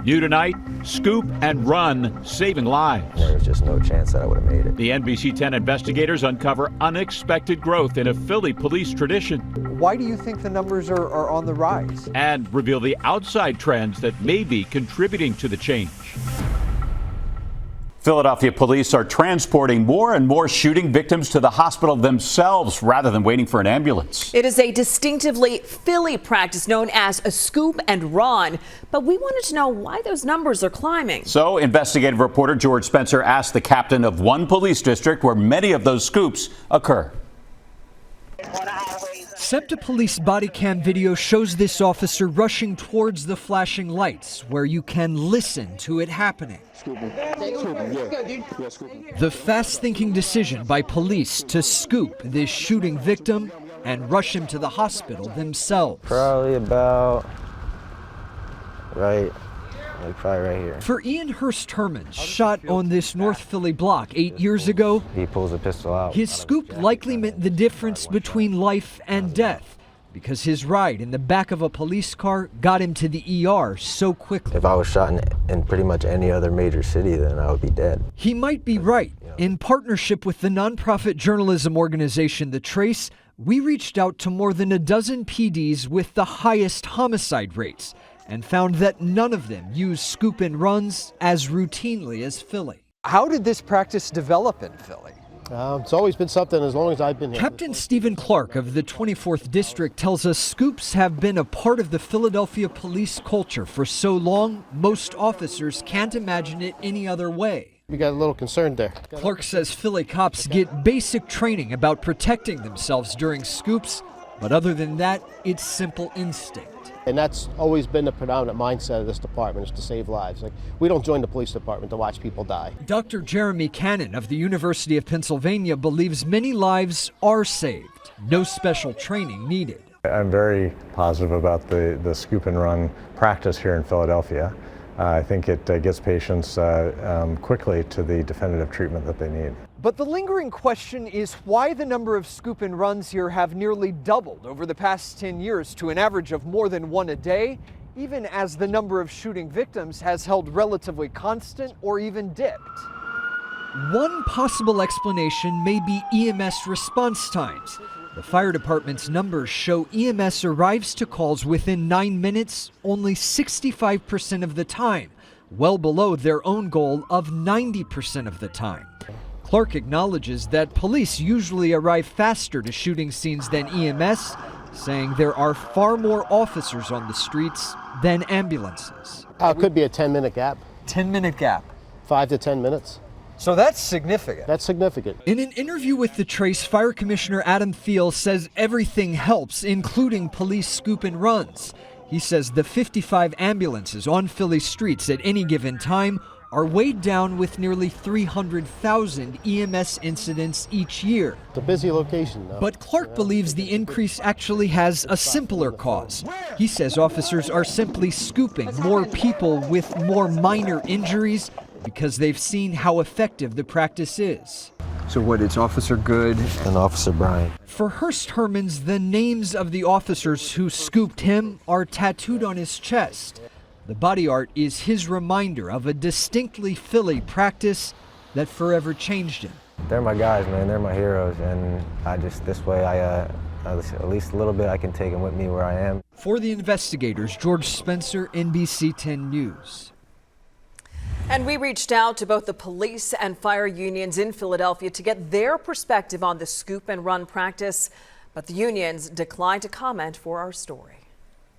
New tonight, scoop and run, saving lives. There was just no chance that I would have made it. The NBC 10 investigators uncover unexpected growth in a Philly police tradition. Why do you think the numbers are on the rise? And reveal the outside trends that may be contributing to the change. Philadelphia police are transporting more and more shooting victims to the hospital themselves rather than waiting for an ambulance. It is a distinctively Philly practice known as a scoop and run. But we wanted to know why those numbers are climbing. So investigative reporter George Spencer asked the captain of one police district where many of those scoops occur. SEPTA police body cam video shows this officer rushing towards the flashing lights where you can listen to it happening. The fast-thinking decision by police to scoop this shooting victim and rush him to the hospital themselves. Probably about right here. For Ian Hurst Hermans, shot on this North Philly block 8 years ago, He pulls a pistol out. his scoop likely meant the difference between life and death because his ride in the back of a police car got him to the ER so quickly. If I was shot in pretty much any other major city, then I would be dead. He might be right. In partnership with the nonprofit journalism organization The Trace, we reached out to more than a dozen PDs with the highest homicide rates and found that none of them use scoop and runs as routinely as Philly. How did this practice develop in Philly? It's always been something as long as I've been here. Captain Stephen Clark of the 24th District tells us scoops have been a part of the Philadelphia police culture for so long, most officers can't imagine it any other way. We got a little concerned there. Clark says Philly cops get basic training about protecting themselves during scoops, but other than that, it's simple instinct. And that's always been the predominant mindset of this department, is to save lives. Like, we don't join the police department to watch people die. Dr. Jeremy Cannon of the University of Pennsylvania believes many lives are saved. No special training needed. I'm very positive about the scoop and run practice here in Philadelphia. I think it gets patients quickly to the definitive treatment that they need. But the lingering question is why the number of scoop and runs here have nearly doubled over the past 10 years to an average of more than one a day, even as the number of shooting victims has held relatively constant or even dipped. One possible explanation may be EMS response times. The fire department's numbers show EMS arrives to calls within 9 minutes only 65% of the time, well below their own goal of 90% of the time. Clark acknowledges that police usually arrive faster to shooting scenes than EMS, saying there are far more officers on the streets than ambulances. It could be a 10-minute gap, 10-minute gap. 5 to 10 minutes. So that's significant. That's significant. In an interview with The Trace, Fire Commissioner Adam Thiel says everything helps, including police scoop and runs. He says the 55 ambulances on Philly streets at any given time are weighed down with nearly 300,000 EMS incidents each year. It's a busy location, though. But Clark believes the increase actually has a simpler cause. He says officers are simply scooping more people with more minor injuries because they've seen how effective the practice is. So what, it's Officer Good And Officer Brian. For Hurst Hermans, the names of the officers who scooped him are tattooed on his chest. The body art is his reminder of a distinctly Philly practice that forever changed him. They're my guys, man. They're my heroes. And this way, at least a little bit, I can take them with me where I am. For the investigators, George Spencer, NBC 10 News. And we reached out to both the police and fire unions in Philadelphia to get their perspective on the scoop and run practice, but the unions declined to comment for our story.